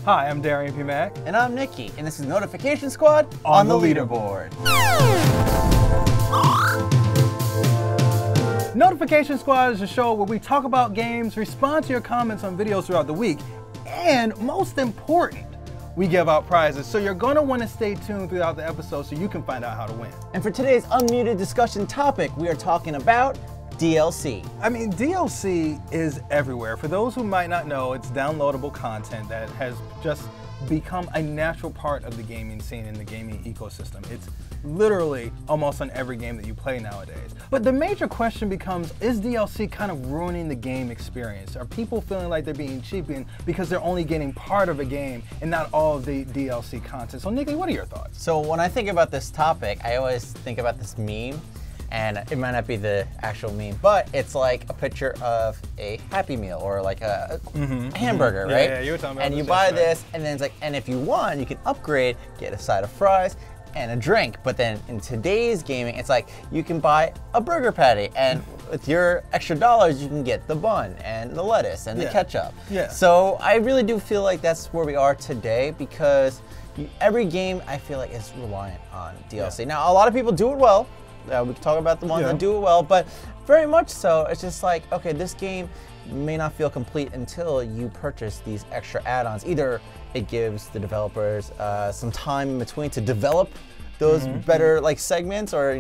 Hi, I'm Darrian P. Mack. And I'm Nikki, and this is Notification Squad on the Leaderboard. Notification Squad is a show where we talk about games, respond to your comments on videos throughout the week, and most important, we give out prizes. So you're gonna wanna stay tuned throughout the episode so you can find out how to win. And for today's unmuted discussion topic, we are talking about DLC. I mean, DLC is everywhere. For those who might not know, it's downloadable content that has just become a natural part of the gaming scene and the gaming ecosystem. It's literally almost on every game that you play nowadays. But the major question becomes, is DLC kind of ruining the game experience? Are people feeling like they're being cheapened because they're only getting part of a game and not all of the DLC content? So Nikki, what are your thoughts? So when I think about this topic, I always think about this meme. And it might not be the actual meme, but it's like a picture of a Happy Meal or like a hamburger, right? Yeah, you were talking about and this you buy yesterday. this, and then it's like, and if you want, you can upgrade, get a side of fries and a drink. But then in today's gaming, it's like you can buy a burger patty, and with your extra dollars, you can get the bun and the lettuce and the ketchup. Yeah. So I really do feel like that's where we are today, because every game I feel like is reliant on DLC. Now, a lot of people do it well. We can talk about the ones that do it well, but very much so, it's just like, okay, this game may not feel complete until you purchase these extra add-ons. Either it gives the developers some time in between to develop those better like segments, or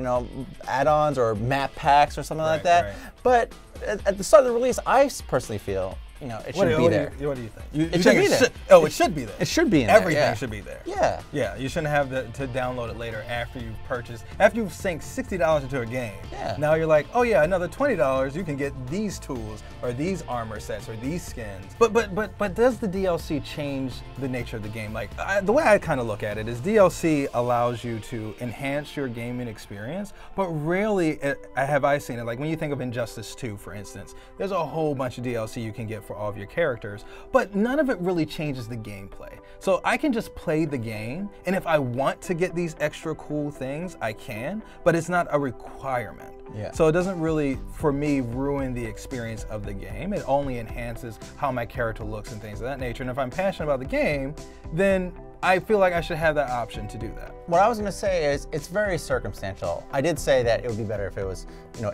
add-ons or map packs or something like that. Right. But at the start of the release, I personally feel it should be there. What do you think? It should be there. It should be there. It should be in there. Everything should be there. Yeah. Yeah, you shouldn't have to download it later after you've purchased, after you've sunk $60 into a game. Yeah. Now you're like, oh yeah, another $20, you can get these tools or these armor sets or these skins. But does the DLC change the nature of the game? Like the way I kind of look at it is DLC allows you to enhance your gaming experience, but rarely have I seen it. Like when you think of Injustice 2, for instance, there's a whole bunch of DLC you can get for all of your characters, but none of it really changes the gameplay. So I can just play the game, and if I want to get these extra cool things, I can, but it's not a requirement. Yeah. So it doesn't really, for me, ruin the experience of the game. It only enhances how my character looks and things of that nature. And if I'm passionate about the game, then I feel like I should have that option to do that. What I was going to say is it's very circumstantial. I did say that it would be better if it was,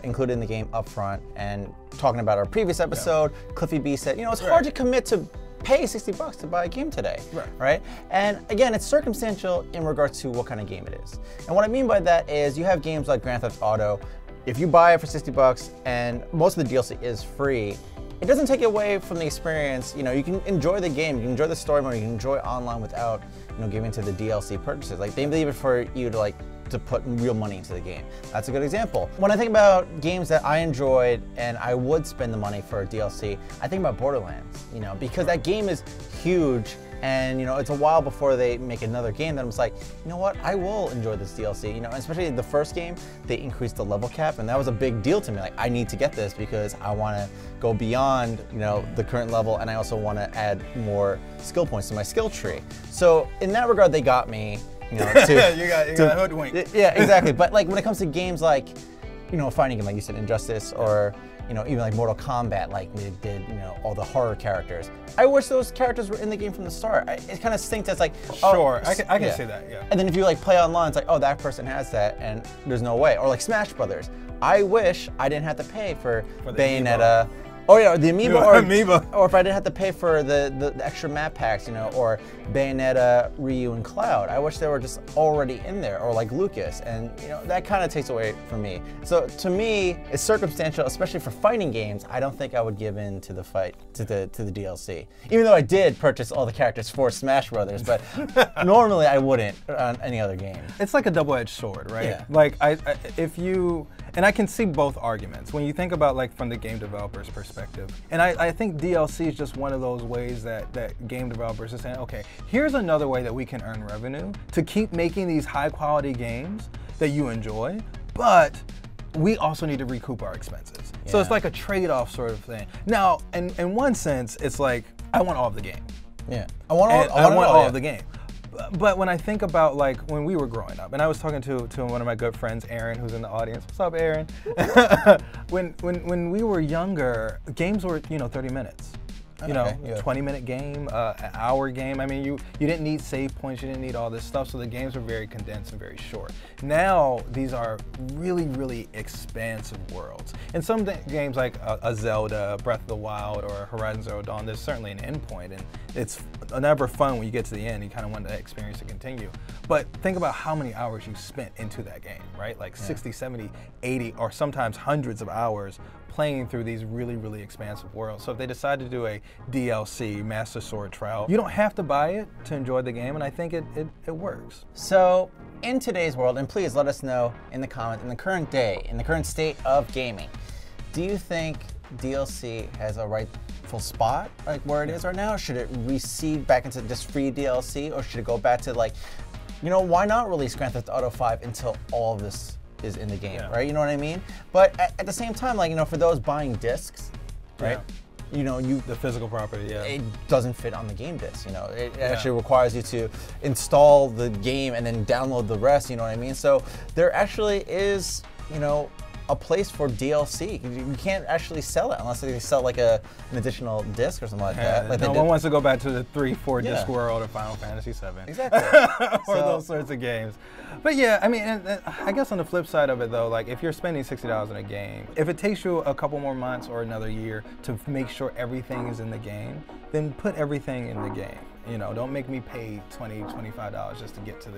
included in the game up front. And talking about our previous episode, Cliffy B said, it's hard to commit to pay $60 to buy a game today, right? And again, it's circumstantial in regards to what kind of game it is. And what I mean by that is you have games like Grand Theft Auto. If you buy it for $60 and most of the DLC is free, it doesn't take away from the experience. You can enjoy the game, you can enjoy the story mode, you can enjoy online without, giving to the DLC purchases. Like they leave it for you to put real money into the game. That's a good example. When I think about games that I enjoyed and I would spend the money for a DLC, I think about Borderlands, because that game is huge. And it's a while before they make another game that I'm just like, you know what, I will enjoy this DLC. Especially the first game, they increased the level cap, and that was a big deal to me. Like, I need to get this because I want to go beyond, the current level, and I also want to add more skill points to my skill tree. So in that regard, they got me. You got hoodwinked. Yeah, exactly. But like when it comes to games like, a fighting game like you said, Injustice, or even like Mortal Kombat, like they did, all the horror characters. I wish those characters were in the game from the start. It kind of stinks. It's like, sure, I can see that, yeah. And then if you like play online, it's like, oh, that person has that, and there's no way. Or like Smash Brothers. I wish I didn't have to pay for Bayonetta. Oh yeah, the amiibo, or if I didn't have to pay for the extra map packs, or Bayonetta, Ryu, and Cloud. I wish they were just already in there, or like Lucas, and that kind of takes away from me. So to me, it's circumstantial, especially for fighting games. I don't think I would give in to the DLC, even though I did purchase all the characters for Smash Brothers, but normally I wouldn't on any other game. It's like a double-edged sword, right? Yeah. Like and I can see both arguments when you think about like from the game developer's perspective. And I think DLC is just one of those ways that game developers are saying, okay, here's another way that we can earn revenue to keep making these high quality games that you enjoy, but we also need to recoup our expenses. Yeah. So it's like a trade-off sort of thing. Now, in one sense, it's like, I want all of the game. Yeah, I want all of the game. But when I think about like when we were growing up, and I was talking to one of my good friends, Aaron, who's in the audience. What's up, Aaron? when we were younger, games were 30 minutes. You know, 20-minute game, an hour game. I mean, you didn't need save points, you didn't need all this stuff, so the games were very condensed and very short. Now, these are really, really expansive worlds. In some games like a Zelda, Breath of the Wild, or Horizon Zero Dawn, there's certainly an end point, and it's never fun when you get to the end. You kind of want the experience to continue. But think about how many hours you spent into that game, right? Like 60, 70, 80, or sometimes hundreds of hours playing through these really, really expansive worlds. So if they decide to do a DLC, Master Sword Trial, you don't have to buy it to enjoy the game, and I think it works. So in today's world, and please let us know in the comments, in the current day, in the current state of gaming, do you think DLC has a rightful spot, like where it is right now? Should it recede back into just free DLC, or should it go back to, like, you know, why not release Grand Theft Auto 5 until all of this is in the game, right? You know what I mean? But at the same time, like, you know, for those buying discs, right? You know, the physical property, it doesn't fit on the game disc. You know, it actually requires you to install the game and then download the rest. You know what I mean? So there actually is, you know, a place for DLC. You can't actually sell it unless they sell like an additional disc or something like that. Like no one wants to go back to the 3-4 disc world of Final Fantasy VII. Exactly. Or those sorts of games. But yeah, I mean, and I guess on the flip side of it though, like if you're spending $60 on a game, if it takes you a couple more months or another year to make sure everything is in the game, then put everything in the game. You know, don't make me pay $20, $25 just to get to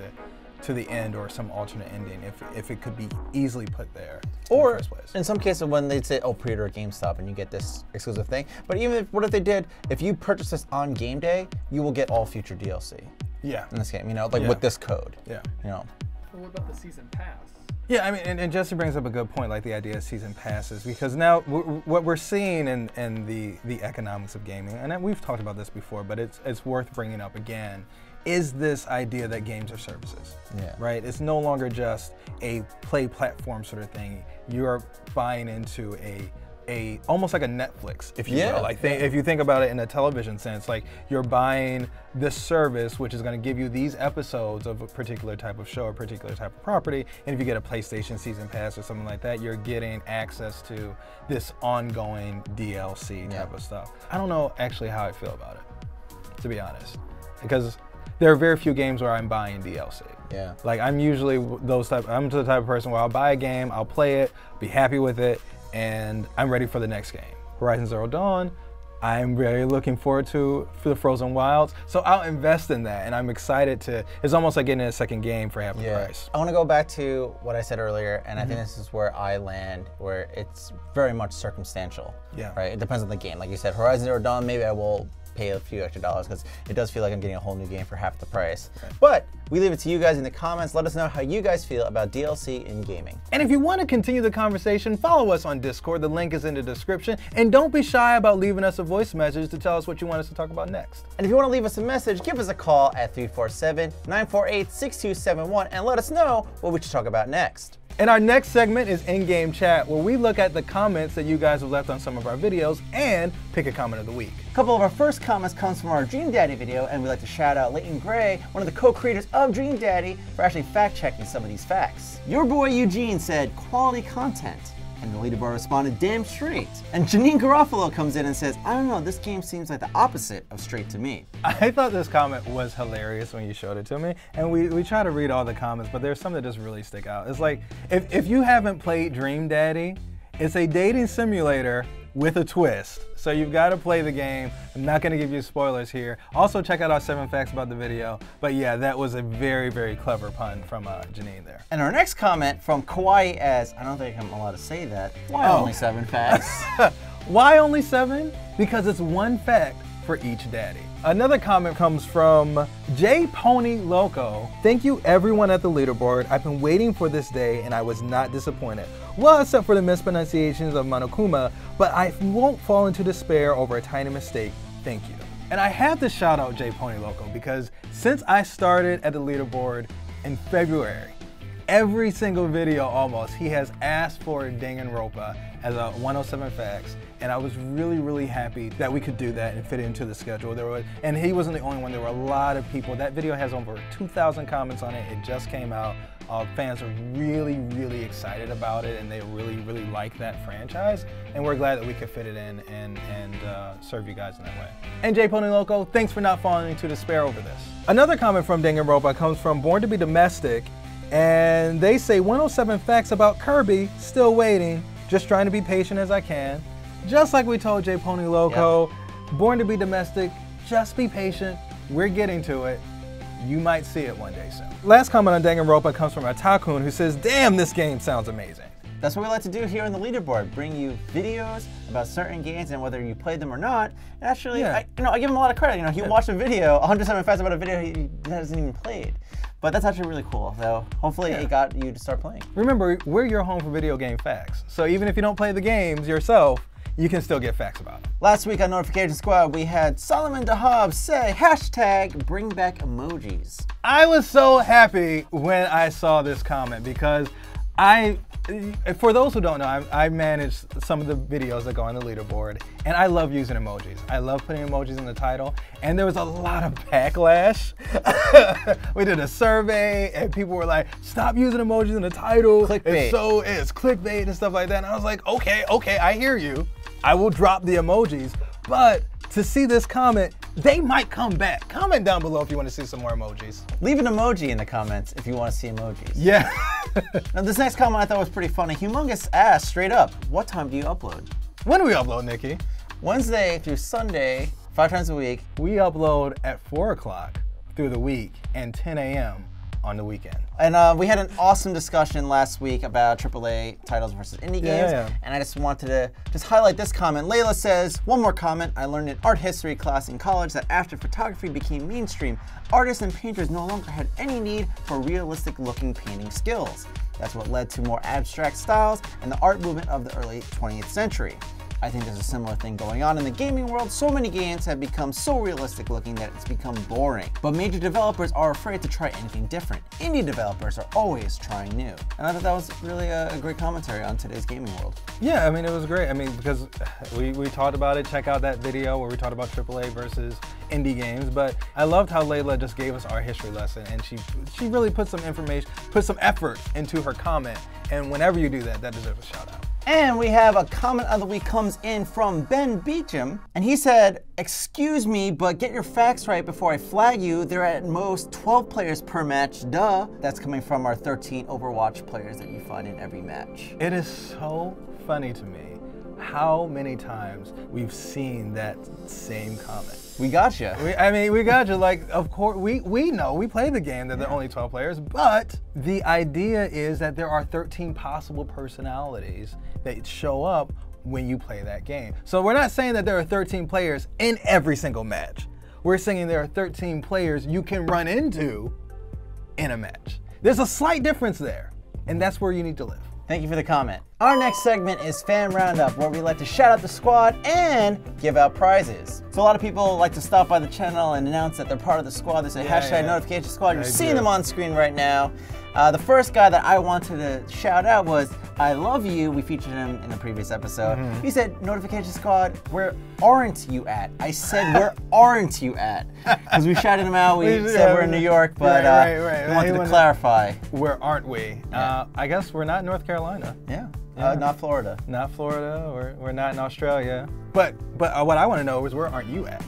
the end or some alternate ending if it could be easily put there. Or in the first place. In some cases when they'd say, oh, pre-order at GameStop and you get this exclusive thing. But even what if they did, if you purchase this on game day, you will get all future DLC. Yeah. In this game, you know, like with this code. Yeah. You know. Well, what about the season pass? Yeah, I mean, and Jesse brings up a good point, like the idea of season passes, because now what we're seeing in the economics of gaming, and we've talked about this before, but it's worth bringing up again, is this idea that games are services, right? It's no longer just a play platform sort of thing. You're buying into almost like a Netflix, if you will. Like if you think about it in a television sense, like you're buying this service which is going to give you these episodes of a particular type of show or particular type of property, and if you get a PlayStation season pass or something like that, you're getting access to this ongoing DLC type of stuff. I don't know actually how I feel about it, to be honest, because there are very few games where I'm buying DLC. Yeah. Like I'm usually I'm the type of person where I'll buy a game, I'll play it, be happy with it, and I'm ready for the next game. Horizon Zero Dawn, I'm really looking forward to for the Frozen Wilds, so I'll invest in that, and I'm excited to. It's almost like getting a second game for half the price. I want to go back to what I said earlier, and I think this is where I land, where it's very much circumstantial. Yeah. Right. It depends on the game. Like you said, Horizon Zero Dawn, maybe I will pay a few extra dollars because it does feel like I'm getting a whole new game for half the price. Right. But we leave it to you guys in the comments. Let us know how you guys feel about DLC in gaming. And if you want to continue the conversation, follow us on Discord. The link is in the description. And don't be shy about leaving us a voice message to tell us what you want us to talk about next. And if you want to leave us a message, give us a call at 347-948-6271 and let us know what we should talk about next. And our next segment is InGame Chat, where we look at the comments that you guys have left on some of our videos and pick a comment of the week. A couple of our first comments comes from our Dream Daddy video, and we'd like to shout out Leighton Gray, one of the co-creators of Dream Daddy, for actually fact-checking some of these facts. Your boy Eugene said, quality content. And the leaderboard responded, damn straight. And Janine Garofalo comes in and says, I don't know, this game seems like the opposite of straight to me. I thought this comment was hilarious when you showed it to me. And we try to read all the comments, but there's some that just really stick out. It's like, if you haven't played Dream Daddy, it's a dating simulator with a twist. So you've got to play the game. I'm not going to give you spoilers here. Also, check out our 7 facts about the video. But yeah, that was a very, very clever pun from Janine there. And our next comment from Kawaii as, I don't think I'm allowed to say that, why only 7 facts? Why only 7? Because it's 1 fact for each daddy. Another comment comes from J Pony Loco. Thank you everyone at the leaderboard. I've been waiting for this day and I was not disappointed. Well, except for the mispronunciations of Monokuma, but I won't fall into despair over a tiny mistake. Thank you. And I have to shout out J Pony Loco because since I started at the leaderboard in February, every single video almost, he has asked for Danganronpa as a 107 facts, and I was really, really happy that we could do that and fit it into the schedule. And he wasn't the only one. There were a lot of people. That video has over 2,000 comments on it. It just came out. Fans are really, really excited about it, and they really, really like that franchise. And we're glad that we could fit it in and serve you guys in that way. And J Pony Loco, thanks for not falling into despair over this. Another comment from Danganronpa comes from Born to be Domestic, and they say 107 facts about Kirby, still waiting, just trying to be patient as I can. Just like we told J Pony Loco, Born to be Domestic, just be patient, we're getting to it. You might see it one day soon. Last comment on Danganronpa comes from Atakun, who says, damn, this game sounds amazing. That's what we like to do here on the Leaderboard, bring you videos about certain games and whether you played them or not. And actually, I give him a lot of credit. He watched a video, 107 facts about a video he hasn't even played. But that's actually really cool, so hopefully it got you to start playing. Remember, we're your home for video game facts. So even if you don't play the games yourself, you can still get facts about them. Last week on Notification Squad, we had Solomon DeHobbs say, hashtag bring back emojis. I was so happy when I saw this comment because for those who don't know, I manage some of the videos that go on the Leaderboard, and I love using emojis. I love putting emojis in the title, and there was a lot of backlash. We did a survey, and people were like, stop using emojis in the title. Clickbait. It's clickbait and stuff like that, and I was like, okay, I hear you. I will drop the emojis, but to see this comment, they might come back. Comment down below if you want to see some more emojis. Leave an emoji in the comments if you want to see emojis. Yeah. Now this next comment I thought was pretty funny. Humongous asked straight up, what time do you upload? When do we upload, Nikki? Wednesday through Sunday, 5 times a week. We upload at 4 o'clock through the week and 10 a.m. on the weekend. And we had an awesome discussion last week about AAA titles versus indie games. And I just wanted to highlight this comment. Layla says, one more comment. I learned in art history class in college that after photography became mainstream, artists and painters no longer had any need for realistic looking painting skills. That's what led to more abstract styles and the art movement of the early 20th century. I think there's a similar thing going on in the gaming world. So many games have become so realistic looking that it's become boring. But major developers are afraid to try anything different. Indie developers are always trying new. And I thought that was really a great commentary on today's gaming world. Yeah, I mean, it was great. I mean, because we talked about it. Check out that video where we talked about AAA versus indie games. But I loved how Layla just gave us our history lesson, and she really put some information, put some effort into her comment. And whenever you do that, that deserves a shout out. And we have a comment of the week comes in from Ben Beecham, and he said, excuse me, but get your facts right before I flag you. There are at most 12 players per match, duh. That's coming from our 13 Overwatch players that you find in every match. It is so funny to me how many times we've seen that same comment. We got you. We got you. Like, of course, we know, we play the game that there are only 12 players, but the idea is that there are 13 possible personalities that show up when you play that game. So we're not saying that there are 13 players in every single match. We're saying there are 13 players you can run into in a match. There's a slight difference there, and that's where you need to live. Thank you for the comment. Our next segment is Fan Roundup, where we like to shout out the squad and give out prizes. So a lot of people like to stop by the channel and announce that they're part of the squad. They say hashtag notification squad. You're seeing them on screen right now. The first guy that I wanted to shout out was I Love You. We featured him in a previous episode. He said, notification squad, where aren't you at? I said, where aren't you at? Because we shouted him out. We said we're in New York, but we wanted to clarify. Where aren't we? I guess we're not in North Carolina. Yeah. Not Florida. Not Florida, we're not in Australia. But what I want to know is where aren't you at?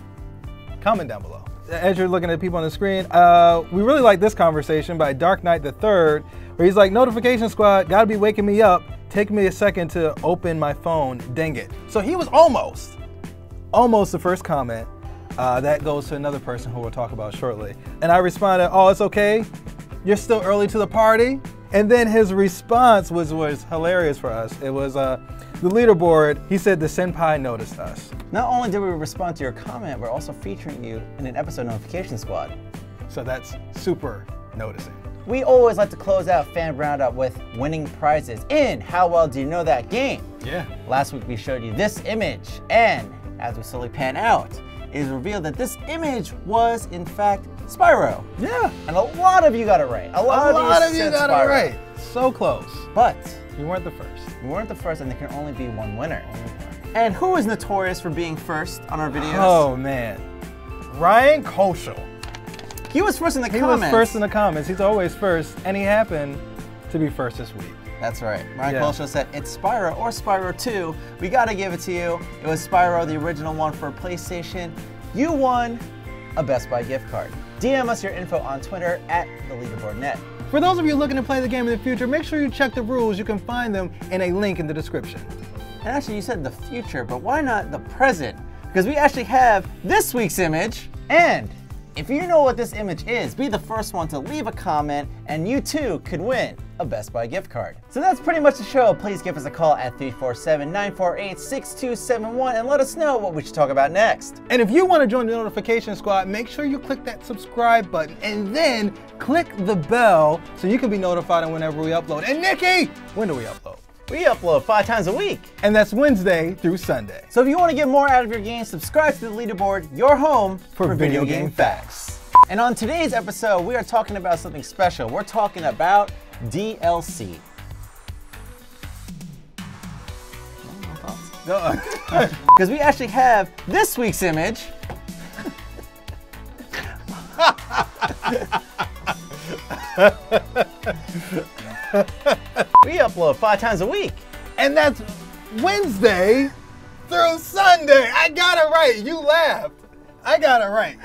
Comment down below. As you're looking at people on the screen, we really like this conversation by Dark Knight the Third, where he's like, notification squad, gotta be waking me up. Take me a second to open my phone, dang it. So he was almost the first comment. That goes to another person who we'll talk about shortly. And I responded, oh, it's okay. You're still early to the party. And then his response was hilarious for us. It was the Leaderboard. He said the senpai noticed us. Not only did we respond to your comment, we're also featuring you in an episode Notification Squad. So that's super noticing. We always like to close out Fan Roundup with winning prizes in How Well Do You Know That Game? Yeah. Last week we showed you this image, and as we slowly pan out, it is revealed that this image was in fact Spyro. Yeah. And a lot of you got it right. A lot of you got it right. So close. But you weren't the first. You weren't the first, and there can only be one winner. And who is notorious for being first on our videos? Oh man, Ryan Koschel. He was first in the comments. He was first in the comments. He's always first, and he happened to be first this week. That's right. Ryan Yeah. Colshaw said, it's Spyro or Spyro 2. We gotta give it to you. It was Spyro, the original one for PlayStation. You won a Best Buy gift card. DM us your info on Twitter at @theleaderboardnet. For those of you looking to play the game in the future, make sure you check the rules. You can find them in a link in the description. And actually, you said the future, but why not the present? Because we actually have this week's image. And if you know what this image is, be the first one to leave a comment, and you too could win a Best Buy gift card. So that's pretty much the show. Please give us a call at 347-948-6271 and let us know what we should talk about next. And if you want to join the notification squad, make sure you click that subscribe button and then click the bell so you can be notified on whenever we upload. And Nikki, when do we upload? We upload 5 times a week. And that's Wednesday through Sunday. So if you want to get more out of your game, subscribe to the Leaderboard, your home For video game facts. And on today's episode, we are talking about something special. We're talking about DLC. Because we actually have this week's image. We upload 5 times a week. And that's Wednesday through Sunday. I got it right. You laughed. I got it right.